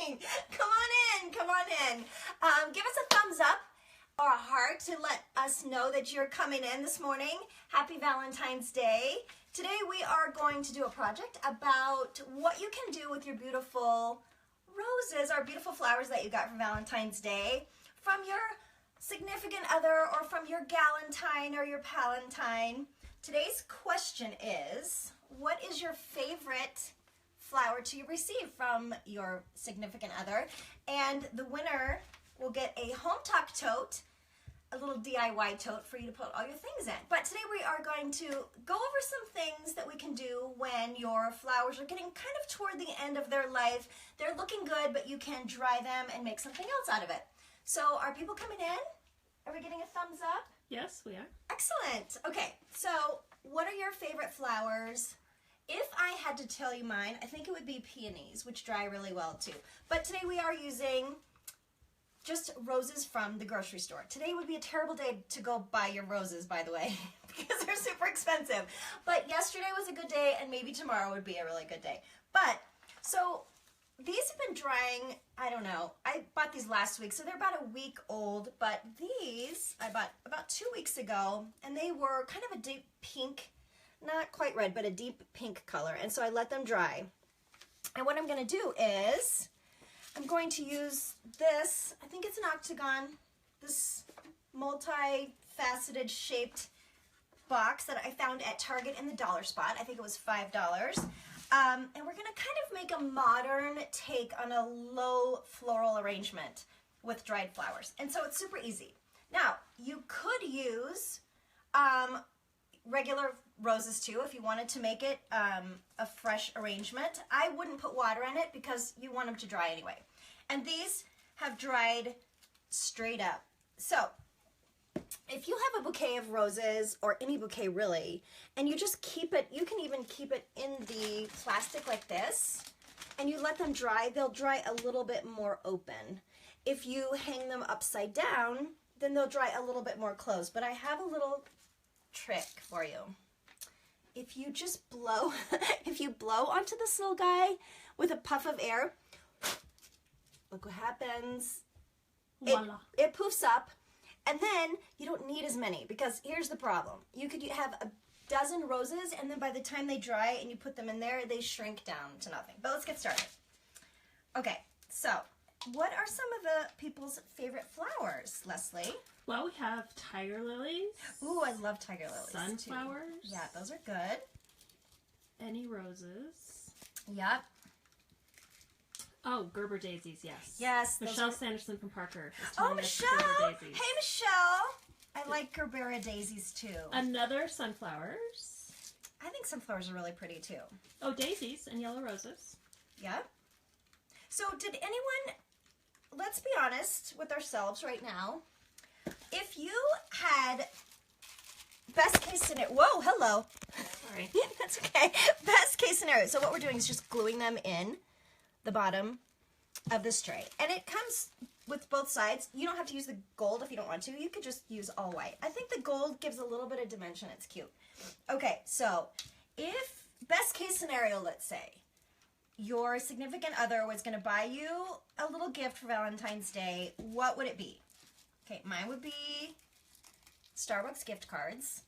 morning. Come on in. Come on in. Give us a thumbs up or a heart to let us know that you're coming in this morning. Happy Valentine's Day. Today we are going to do a project about what you can do with your beautiful roses or beautiful flowers that you got for Valentine's Day from your significant other or from your galentine or your palentine. Today's question is, what is your favorite flower to receive from your significant other? And the winner will get a Hometalk tote, a little DIY tote for you to put all your things in. But today we are going to go over some things that we can do when your flowers are getting kind of toward the end of their life. They're looking good, but you can dry them and make something else out of it. So are people coming in? Are we getting a thumbs up? Yes, we are. Excellent. Okay, so what are your favorite flowers? If I had to tell you mine, I think it would be peonies, which dry really well too. But today we are using just roses from the grocery store. Today would be a terrible day to go buy your roses, by the way, because they're super expensive. But yesterday was a good day, and maybe tomorrow would be a really good day. But, so these have been drying, I don't know, I bought these last week, so they're about a week old, but these I bought about 2 weeks ago, and they were kind of a deep pink, not quite red, but a deep pink color, and so I let them dry. And what I'm going to do is, I'm going to use this, I think it's an octagon, this multi-faceted shaped box that I found at Target in the dollar spot. I think it was $5. And we're going to kind of make a modern take on a low floral arrangement with dried flowers. And so it's super easy. Now, you could use regular roses too if you wanted to make it a fresh arrangement. I wouldn't put water in it because you want them to dry anyway. And these have dried straight up. So if you have a bouquet of roses, or any bouquet really, and you just keep it, you can even keep it in the plastic like this, and you let them dry, they'll dry a little bit more open. If you hang them upside down, then they'll dry a little bit more closed. But I have a little trick for you. If you just blow, if you blow onto this little guy with a puff of air, look what happens. It poofs up, and then you don't need as many, because here's the problem. You could have a dozen roses, and then by the time they dry and you put them in there, they shrink down to nothing. But let's get started. Okay, so what are some of the people's favorite flowers, Leslie? Well, we have tiger lilies. Ooh, I love tiger lilies. Sunflowers. Too. Yeah, those are good. Any roses. Yep. Oh, Gerber daisies, yes. Yes. Michelle Sanderson from Parker. Oh, Michelle. Hey, Michelle. I like Gerbera daisies too. Another sunflowers. I think sunflowers are really pretty too. Oh, daisies and yellow roses. Yep. So did anyone, let's be honest with ourselves right now. If you had best case scenario, whoa, hello. Sorry. That's okay. Best case scenario. So what we're doing is just gluing them in the bottom of this tray. And it comes with both sides. You don't have to use the gold if you don't want to. You could just use all white. I think the gold gives a little bit of dimension. It's cute. Okay, so if, best case scenario, let's say, your significant other was going to buy you a little gift for Valentine's Day, what would it be? Okay, mine would be Starbucks gift cards.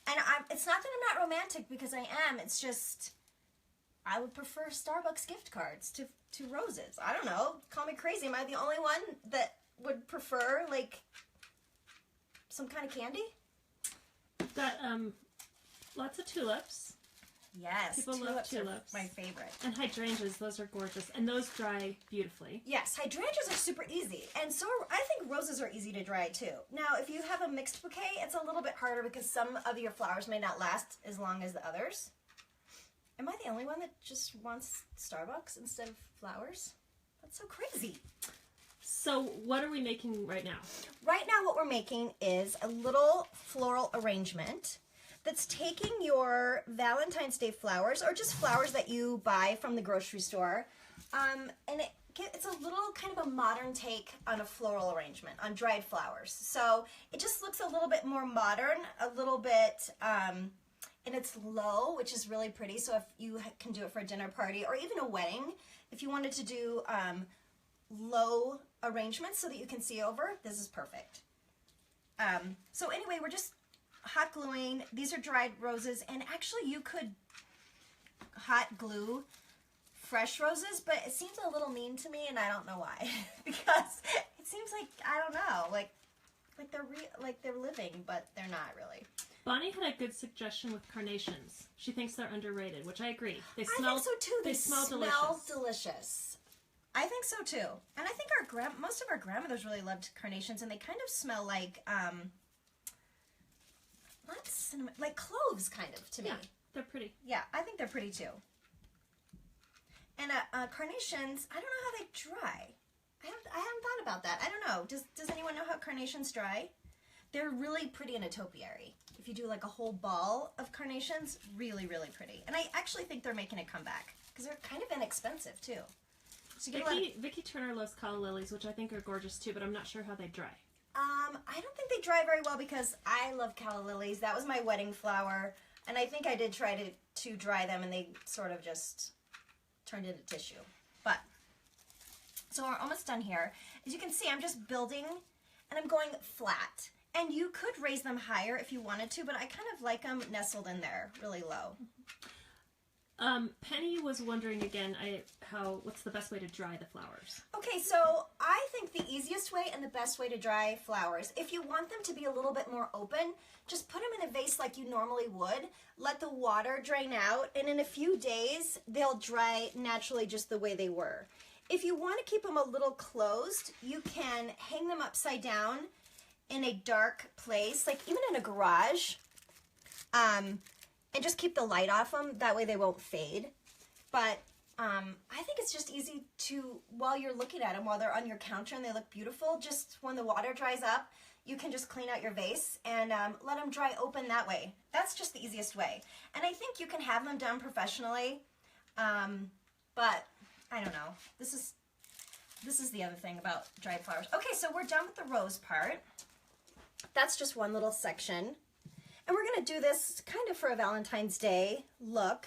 And it's not that I'm not romantic, because I am. It's just, I would prefer Starbucks gift cards to roses. I don't know. Call me crazy. Am I the only one that would prefer, like, some kind of candy? We've got lots of tulips. Yes, People love tulips. Are my favorite. And hydrangeas, those are gorgeous. And those dry beautifully. Yes, hydrangeas are super easy. And so I think roses are easy to dry too. Now, if you have a mixed bouquet, it's a little bit harder because some of your flowers may not last as long as the others. Am I the only one that just wants Starbucks instead of flowers? That's so crazy. So what are we making right now? Right now what we're making is a little floral arrangement that's taking your Valentine's Day flowers, or just flowers that you buy from the grocery store, and it's a little kind of a modern take on a floral arrangement, on dried flowers. So it just looks a little bit more modern, a little bit, and it's low, which is really pretty. So if you can do it for a dinner party or even a wedding, if you wanted to do low arrangements so that you can see over, this is perfect. So anyway, we're just hot gluing. These are dried roses, and actually you could hot glue fresh roses, but it seems a little mean to me, and I don't know why. Because it seems like, I don't know, like they're living, but they're not really. Bonnie had a good suggestion with carnations. She thinks they're underrated, which I agree. I think so too. They smell delicious. delicious. I think so too. And I think most of our grandmothers really loved carnations, and they kind of smell like not cinnamon, like cloves, kind of, to me. Yeah, they're pretty. Yeah, I think they're pretty too. And carnations, I don't know how they dry. I haven't thought about that. I don't know. Does anyone know how carnations dry? They're really pretty in a topiary. If you do like a whole ball of carnations, really, really pretty. And I actually think they're making a comeback because they're kind of inexpensive too. So Vicki Turner loves calla lilies, which I think are gorgeous too, but I'm not sure how they dry. I don't think they dry very well because I love calla lilies. That was my wedding flower, and I think I did try to dry them, and they sort of just turned into tissue. But so we're almost done here. As you can see, I'm just building, and I'm going flat. And you could raise them higher if you wanted to, but I kind of like them nestled in there, really low. Penny was wondering again, what's the best way to dry the flowers? Okay, so I think the easiest way and the best way to dry flowers, if you want them to be a little bit more open, just put them in a vase like you normally would. Let the water drain out, and in a few days, they'll dry naturally just the way they were. If you want to keep them a little closed, you can hang them upside down in a dark place, like even in a garage, and just keep the light off them. That way they won't fade. But I think it's just easy to, while you're looking at them, while they're on your counter and they look beautiful, just when the water dries up, you can just clean out your vase and let them dry open that way. That's just the easiest way. And I think you can have them done professionally, but I don't know. This is the other thing about dried flowers. Okay, so we're done with the rose part. That's just one little section. And we're going to do this kind of for a Valentine's Day look.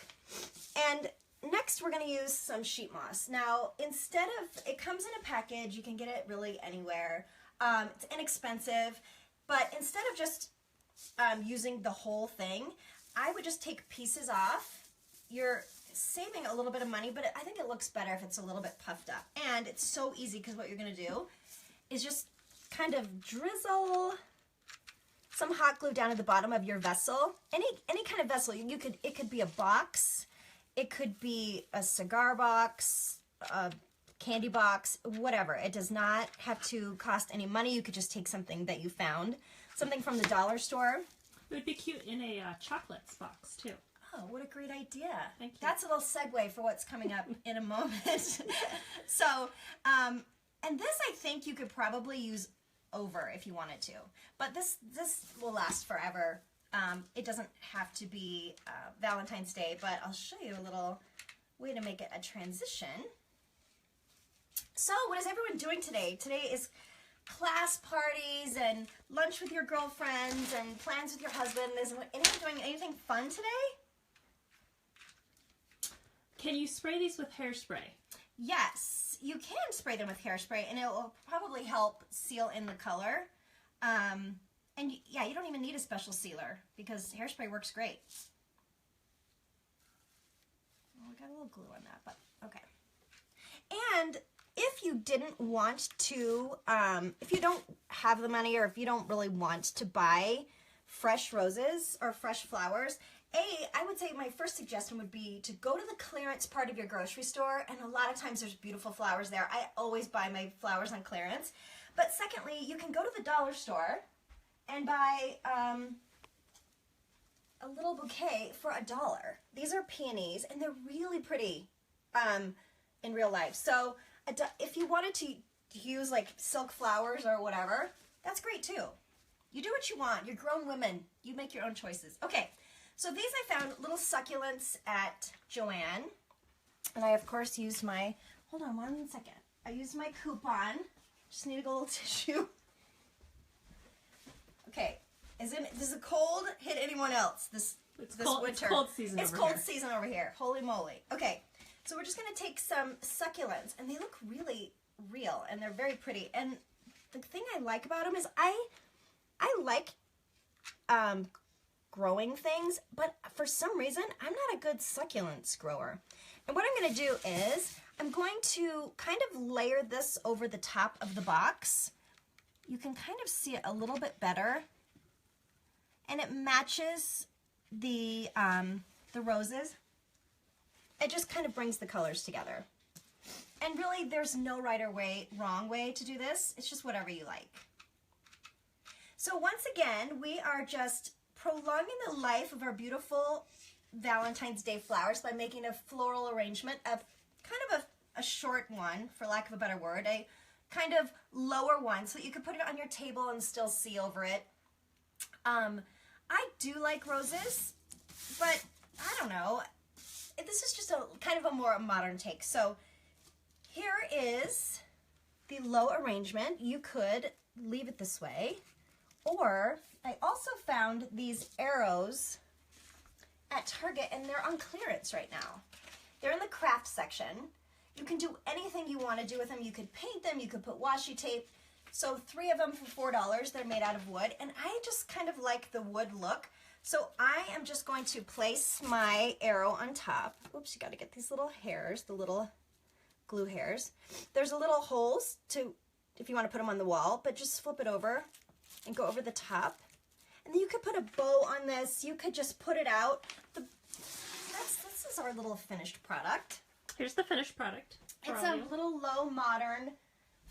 And next we're going to use some sheet moss. Now, instead of, it comes in a package, you can get it really anywhere. It's inexpensive, but instead of just using the whole thing, I would just take pieces off. You're saving a little bit of money, but I think it looks better if it's a little bit puffed up. And it's so easy because what you're going to do is just kind of drizzle some hot glue down at the bottom of your vessel. Any kind of vessel. It could be a box, it could be a cigar box, a candy box, whatever. It does not have to cost any money. You could just take something that you found, something from the dollar store. It would be cute in a chocolates box too. Oh, what a great idea. Thank you. That's a little segue for what's coming up in a moment. So, and this I think you could probably use over if you wanted to. But this will last forever. It doesn't have to be Valentine's Day, but I'll show you a little way to make it a transition. So, what is everyone doing today? Today is class parties and lunch with your girlfriends and plans with your husband. Is anyone doing anything fun today? Can you spray these with hairspray? Yes, you can spray them with hairspray, and it will probably help seal in the color. And yeah, you don't even need a special sealer because hairspray works great. Well, we got a little glue on that, but okay. And if you didn't want to, if you don't have the money or if you don't really want to buy fresh roses or fresh flowers, I would say my first suggestion would be to go to the clearance part of your grocery store, and a lot of times there's beautiful flowers there. I always buy my flowers on clearance. But secondly, you can go to the dollar store and buy a little bouquet for $1. These are peonies, and they're really pretty in real life. So if you wanted to use like silk flowers or whatever, that's great too. You do what you want. You're grown women. You make your own choices. Okay. So these I found little succulents at Joann, and I of course used my, hold on one second, I used my coupon, just need a little tissue. Okay, does the cold hit anyone else this winter? It's cold season It's cold season over here, holy moly. Okay, so we're just going to take some succulents, and they look really real and they're very pretty. And the thing I like about them is I like growing things, but for some reason I'm not a good succulents grower. And what I'm going to do is I'm going to kind of layer this over the top of the box. You can kind of see it a little bit better, and it matches the roses. It just kind of brings the colors together. And really, there's no right or wrong way to do this. It's just whatever you like. So once again, we are just prolonging the life of our beautiful Valentine's Day flowers by making a floral arrangement of kind of a short one, for lack of a better word, a kind of lower one, so that you could put it on your table and still see over it. I do like roses, but I don't know. This is just a kind of a more modern take. So here is the low arrangement. You could leave it this way, or I also found these arrows at Target, and they're on clearance right now. They're in the craft section. You can do anything you want to do with them. You could paint them, you could put washi tape. So 3 of them for $4. They're made out of wood, and I just kind of like the wood look. So I am just going to place my arrow on top. Oops, you got to get these little hairs, the little glue hairs. There's a little holes to, if you want to put them on the wall, but just flip it over and go over the top. And then you could put a bow on this. You could just put it out. This is our little finished product. Here's the finished product. It's a little low modern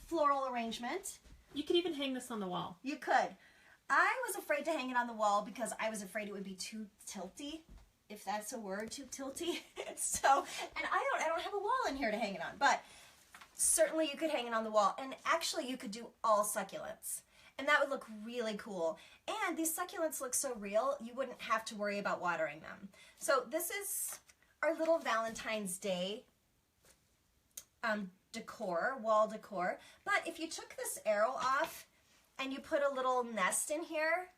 floral arrangement. You could even hang this on the wall. You could. I was afraid to hang it on the wall because I was afraid it would be too tilty, if that's a word, too tilty. So, and I don't have a wall in here to hang it on, but certainly you could hang it on the wall. And actually you could do all succulents, and that would look really cool. And these succulents look so real, you wouldn't have to worry about watering them. So this is our little Valentine's Day decor, wall decor. But if you took this arrow off and you put a little nest in here,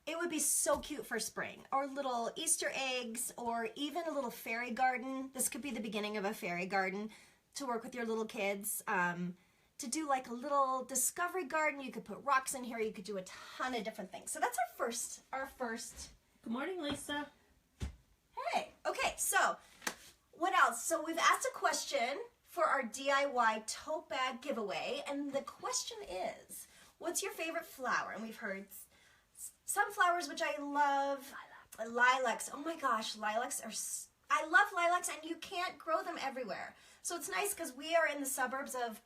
it would be so cute for spring. Or little Easter eggs, or even a little fairy garden. This could be the beginning of a fairy garden to work with your little kids. To do like a little discovery garden. You could put rocks in here. You could do a ton of different things. So that's our first. Good morning, Lisa. Hey, okay, so what else? So we've asked a question for our DIY tote bag giveaway, and the question is, what's your favorite flower? And we've heard some flowers which I love. Lilacs. Oh my gosh, lilacs are, I love lilacs, and you can't grow them everywhere. So it's nice because we are in the suburbs of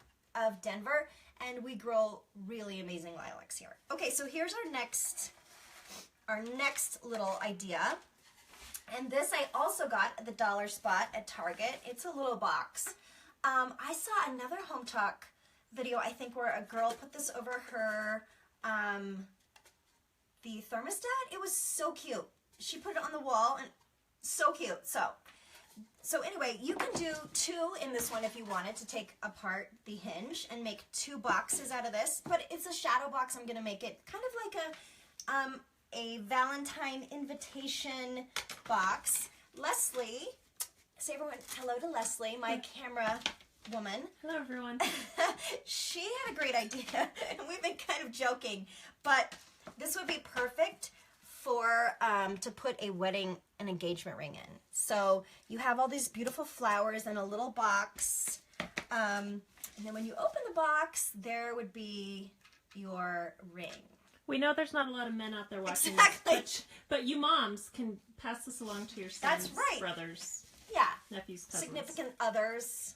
Denver, and we grow really amazing lilacs here. Okay, so here's our next little idea. And this I also got at the dollar spot at Target. It's a little box. I saw another Hometalk video, I think, where a girl put this over her the thermostat. It was so cute. She put it on the wall, and so cute. So anyway, you can do 2 in this one if you wanted to take apart the hinge and make 2 boxes out of this. But it's a shadow box. I'm going to make it kind of like a Valentine invitation box. Leslie, say everyone hello to Leslie, my camera woman. Hello, everyone. She had a great idea, and we've been kind of joking, but this would be perfect for to put an engagement ring in. So you have all these beautiful flowers in a little box, and then when you open the box, there would be your ring. We know there's not a lot of men out there watching Exactly. this, but you moms can pass this along to your sons, That's right. brothers, Yeah, nephews, cousins. significant others.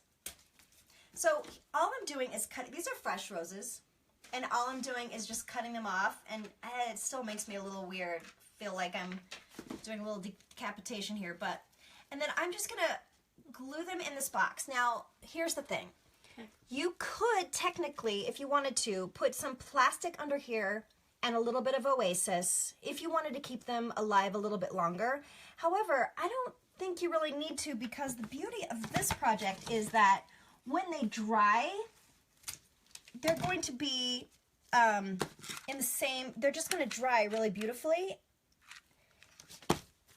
So all I'm doing is these are fresh roses, and all I'm doing is just cutting them off, and it still makes me a little weird, feel like I'm doing a little decapitation here, and then I'm just gonna glue them in this box. Now, here's the thing. Okay. You could technically, if you wanted to, put some plastic under here and a little bit of Oasis if you wanted to keep them alive a little bit longer. However, I don't think you really need to, because the beauty of this project is that when they dry, they're going to be in the same, they're just going to dry really beautifully,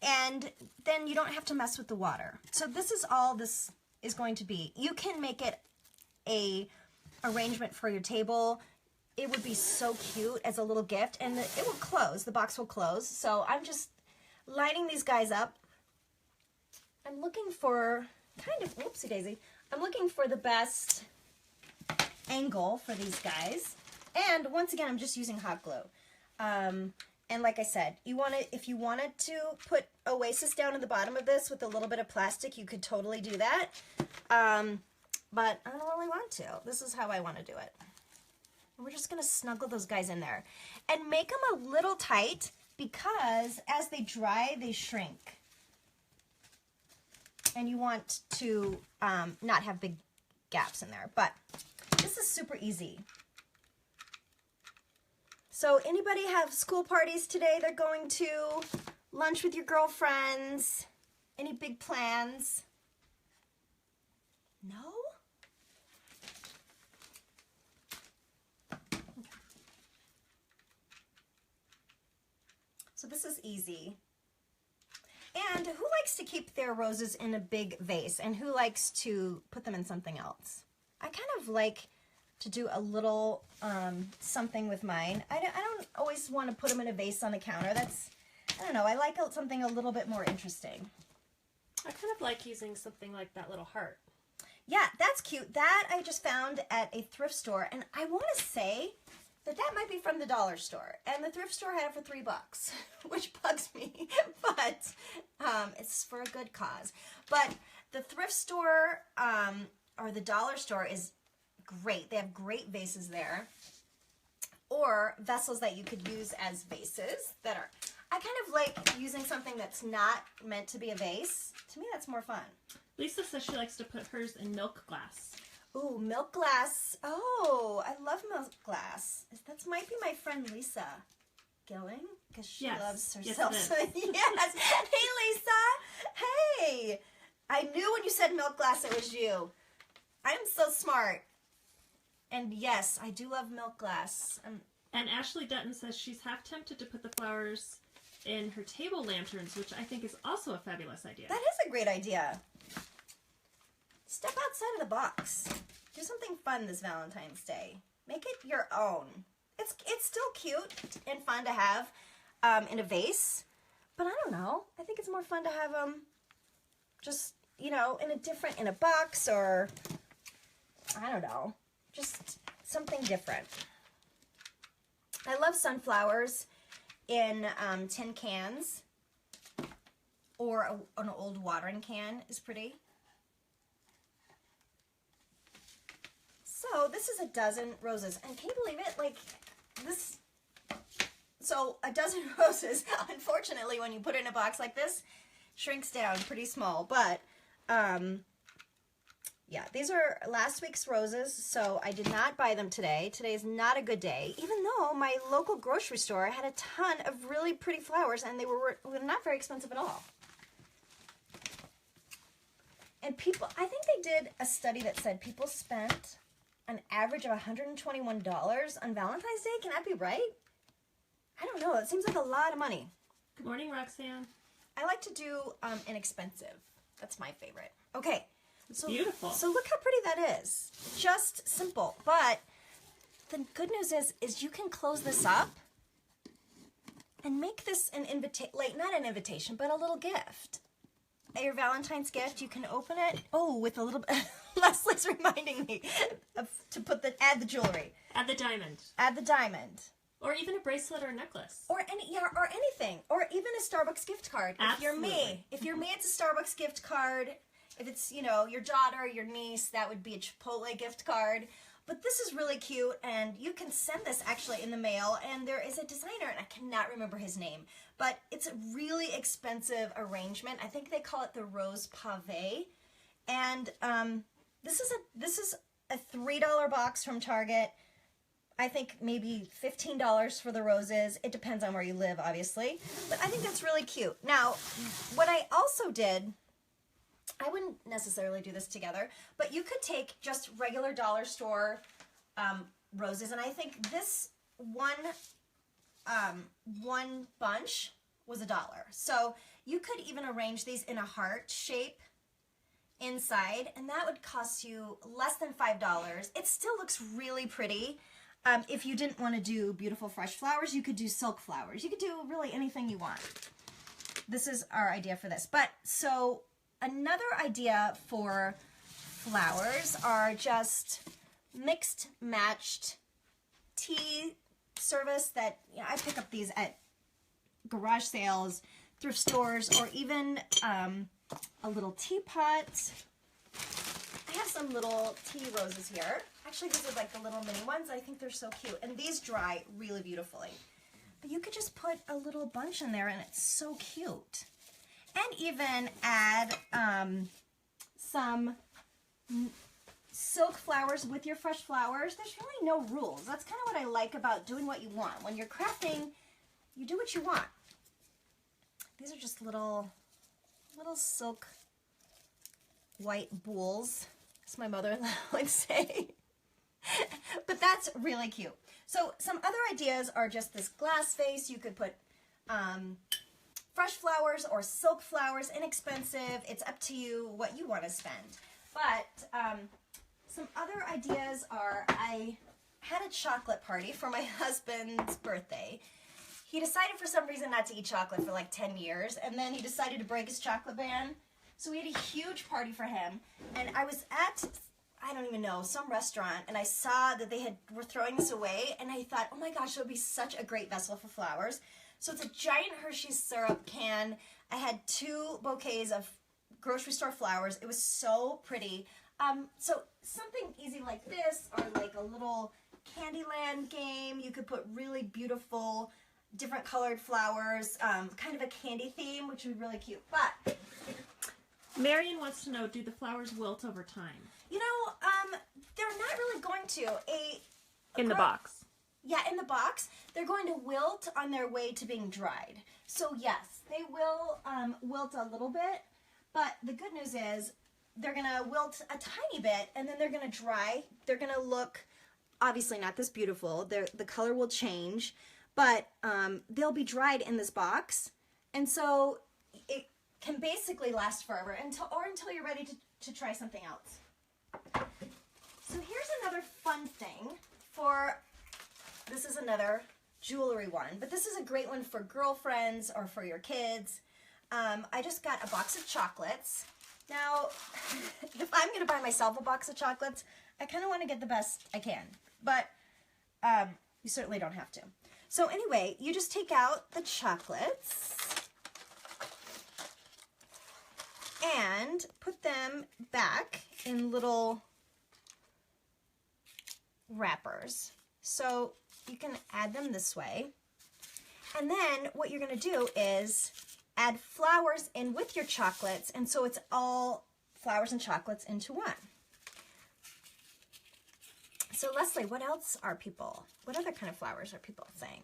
and then you don't have to mess with the water. So this is all this is going to be. You can make it a arrangement for your table. It would be so cute as a little gift, and it will close. The box will close. So I'm just lining these guys up. I'm looking for kind of, whoopsie daisy. I'm looking for the best angle for these guys. And once again, I'm just using hot glue. And like I said, if you wanted to put Oasis down in the bottom of this with a little bit of plastic, you could totally do that. But I don't really want to. This is how I want to do it. And we're just going to snuggle those guys in there. And make them a little tight because as they dry, they shrink. And you want to not have big gaps in there. But this is super easy. So anybody have school parties today they're going to? Lunch with your girlfriends? Any big plans? No? So this is easy. And who likes to keep their roses in a big vase? And who likes to put them in something else? I kind of like to do a little something with mine. I don't always want to put them in a vase on the counter. I don't know, I like something a little bit more interesting. I kind of like using something like that little heart. Yeah, that's cute. That I just found at a thrift store, and I want to say that might be from the dollar store. And the thrift store had it for $3, which bugs me, but it's for a good cause. But the thrift store or the dollar store is great. They have great vases there, or vessels that you could use as vases that are, I kind of like using something that's not meant to be a vase. To me, that's more fun. Lisa says she likes to put hers in milk glass. Ooh, milk glass. Oh, I love milk glass. That might be my friend Lisa Gilling, because she loves herself. Yes, yes. Hey, Lisa. Hey. I knew when you said milk glass it was you. I'm so smart. And yes, I do love milk glass. And Ashley Dutton says she's half tempted to put the flowers in her table lanterns, which I think is also a fabulous idea. That is a great idea. Step outside of the box. Do something fun this Valentine's Day. Make it your own. It's still cute and fun to have in a vase, but I don't know. I think it's more fun to have them just, in a box, or I don't know, just something different. I love sunflowers in tin cans, or an old watering can is pretty. So this is a dozen roses, and can you believe it? Like this, so a dozen roses, unfortunately, when you put it in a box like this, shrinks down pretty small, but yeah, these are last week's roses, so I did not buy them today. Today is not a good day, even though my local grocery store had a ton of really pretty flowers, and they were not very expensive at all. And people, I think they did a study that said people spent an average of $121 on Valentine's Day. Can that be right? I don't know. It seems like a lot of money. Good morning, Roxanne. I like to do inexpensive. That's my favorite. Okay. It's beautiful. So look how pretty that is. Just simple. But the good news is you can close this up and make this an invitation, like not an invitation, but a little gift. Your Valentine's gift, you can open it. Oh, with a little bit. Leslie's reminding me to add the jewelry. Add the diamond. Add the diamond. Or even a bracelet or a necklace. Or anything. Or even a Starbucks gift card. Absolutely. If you're me, it's a Starbucks gift card. If it's, your daughter, your niece, that would be a Chipotle gift card. But this is really cute, and you can send this actually in the mail, and there is a designer, and I cannot remember his name, but it's a really expensive arrangement. I think they call it the Rose Pave, and this is a $3 box from Target. I think maybe $15 for the roses. It depends on where you live, obviously, but I think that's really cute. Now, what I also did, I wouldn't necessarily do this together, but you could take just regular dollar store roses, and I think this one bunch was $1. So you could even arrange these in a heart shape inside, and that would cost you less than $5. It still looks really pretty. If you didn't want to do beautiful fresh flowers, you could do silk flowers. You could do really anything you want. This is our idea for this. But so another idea for flowers are just mixed, matched tea service that, you know, I pick up these at garage sales, thrift stores, or even a little teapot. I have some little tea roses here. Actually, these are like the little mini ones. I think they're so cute. And these dry really beautifully. But you could just put a little bunch in there and it's so cute. And even add some silk flowers with your fresh flowers. There's really no rules. That's kind of what I like about doing what you want. When you're crafting, you do what you want. These are just little silk white boules, as my mother-in-law would say. But that's really cute. So some other ideas are just this glass vase. You could put fresh flowers or silk flowers, inexpensive. It's up to you what you want to spend. But some other ideas are, I had a chocolate party for my husband's birthday. He decided for some reason not to eat chocolate for like 10 years, and then he decided to break his chocolate ban. So we had a huge party for him, and I was at, I don't even know, some restaurant, and I saw that they were throwing this away, and I thought, oh my gosh, it would be such a great vessel for flowers. So it's a giant Hershey's syrup can. I had 2 bouquets of grocery store flowers. It was so pretty. So something easy like this, or like a little Candyland game. You could put really beautiful, different colored flowers, kind of a candy theme, which would be really cute. But Marion wants to know, do the flowers wilt over time? you know, they're not really going to. In the box. Yeah, in the box, they're going to wilt on their way to being dried. So yes, they will wilt a little bit, but the good news is they're going to wilt a tiny bit, and then they're going to dry. They're going to look, obviously not this beautiful. The color will change, but they'll be dried in this box, and so it can basically last forever until you're ready to try something else. So here's another fun thing for, this is another jewelry one, but this is a great one for girlfriends or for your kids. I just got a box of chocolates. Now, if I'm going to buy myself a box of chocolates, I kind of want to get the best I can, but you certainly don't have to. So anyway, you just take out the chocolates and put them back in little wrappers. So you can add them this way. And then what you're going to do is add flowers in with your chocolates, and so it's all flowers and chocolates into one. So Leslie, what other kind of flowers are people saying?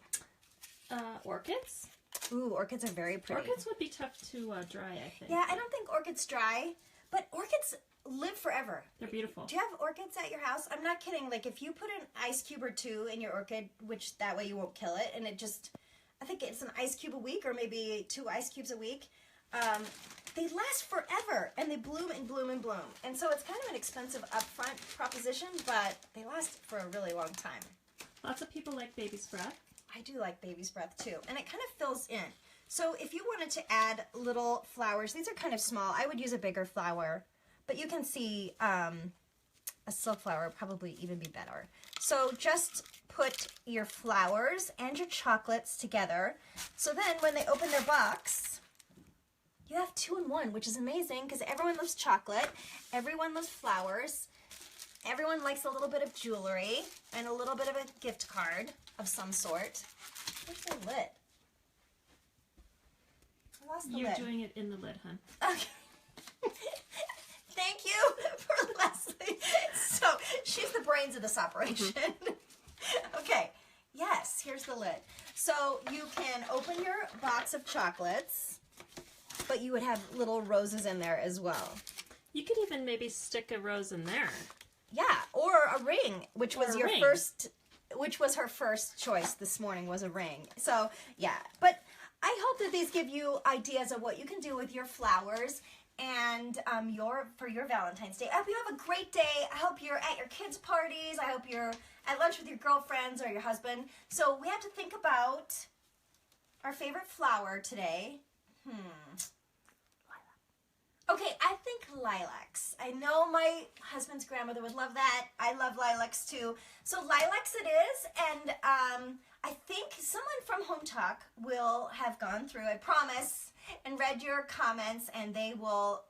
Orchids. Ooh, orchids are very pretty. Orchids would be tough to dry, I think. Yeah, I don't think orchids dry, but orchids live forever. They're beautiful. Do you have orchids at your house? I'm not kidding. Like, if you put an ice cube or 2 in your orchid, which that way you won't kill it, and I think it's an ice cube a week, or maybe 2 ice cubes a week, they last forever, and they bloom and bloom and bloom. And so it's kind of an expensive upfront proposition, but they last for a really long time. Lots of people like baby's breath. I do like baby's breath too, and it kind of fills in. So if you wanted to add little flowers, these are kind of small. I would use a bigger flower, but you can see a silk flower would probably even be better. So just put your flowers and your chocolates together. So then when they open their box, you have 2 in 1, which is amazing because everyone loves chocolate, everyone loves flowers, everyone likes a little bit of jewelry and a little bit of a gift card of some sort. Where's the lid? I lost the lid. You're doing it in the lid, hun. Okay. Thank you for Leslie. So she's the brains of this operation. Okay. Yes, here's the lid. So you can open your box of chocolates, but you would have little roses in there as well. You could even maybe stick a rose in there. Yeah, or a ring, which was her first choice this morning, was a ring. So, yeah. But I hope that these give you ideas of what you can do with your flowers. and for your Valentine's Day. I hope you have a great day. I hope you're at your kids' parties. I hope you're at lunch with your girlfriends or your husband. So we have to think about our favorite flower today. Okay, I think lilacs. I know my husband's grandmother would love that. I love lilacs too. So lilacs it is, and I think someone from Hometalk will have gone through, I promise, and read your comments, and they will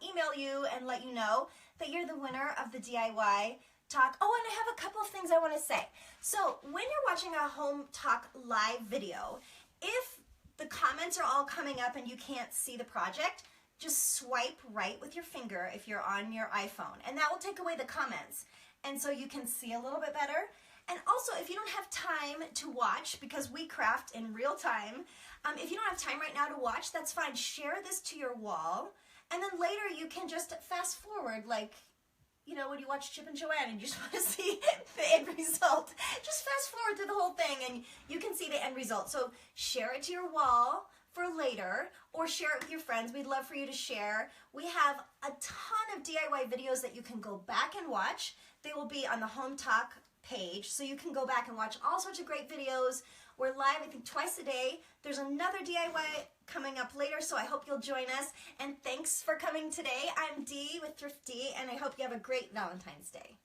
email you and let you know that you're the winner of the DIY talk. Oh, and I have a couple of things I want to say. So when you're watching a Hometalk live video, if the comments are all coming up and you can't see the project, just swipe right with your finger if you're on your iPhone, and that will take away the comments, and so you can see a little bit better. And also, if you don't have time to watch, because we craft in real time, if you don't have time right now to watch, that's fine. Share this to your wall, and then later you can just fast forward, like, you know, when you watch Chip and Joanna and you just want to see the end result. Just fast forward through the whole thing and you can see the end result. So share it to your wall for later, or share it with your friends. We'd love for you to share. We have a ton of DIY videos that you can go back and watch. They will be on the Hometalk page, so you can go back and watch all sorts of great videos. We're live, I think, twice a day. There's another DIY coming up later, so I hope you'll join us. And thanks for coming today. I'm Dee with Thrifty, and I hope you have a great Valentine's Day.